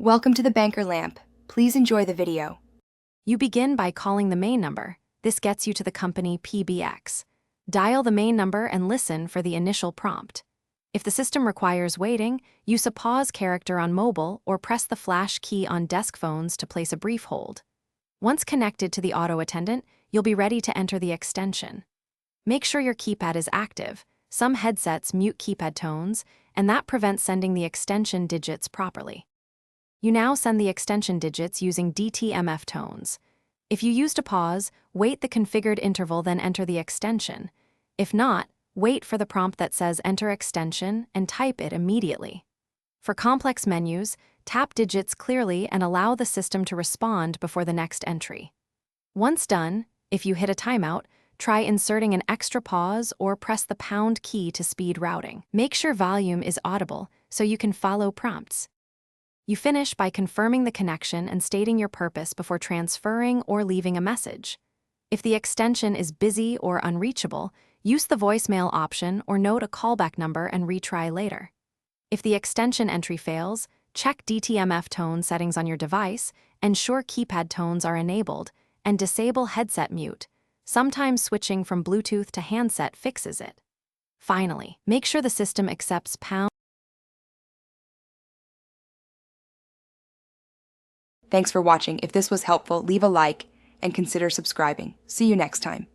Welcome to the banker lamp. Please enjoy the video. You begin by calling the main number. This gets you to the company PBX. Dial the main number and listen for the initial prompt. If the system requires waiting, use a pause character on mobile or press the flash key on desk phones to place a brief hold. Once connected to the auto attendant, you'll be ready to enter the extension. Make sure your keypad is active. Some headsets mute keypad tones, and that prevents sending the extension digits properly. You now send the extension digits using DTMF tones. If you used a pause, wait the configured interval, then enter the extension. If not, wait for the prompt that says Enter Extension and type it immediately. For complex menus, tap digits clearly and allow the system to respond before the next entry. Once done, if you hit a timeout, try inserting an extra pause or press the pound key to speed routing. Make sure volume is audible so you can follow prompts. You finish by confirming the connection and stating your purpose before transferring or leaving a message. If the extension is busy or unreachable, use the voicemail option or note a callback number and retry later. If the extension entry fails, check DTMF tone settings on your device, ensure keypad tones are enabled, and disable headset mute. Sometimes switching from Bluetooth to handset fixes it. Finally, make sure the system accepts pound. Thanks for watching. If this was helpful, leave a like and consider subscribing. See you next time.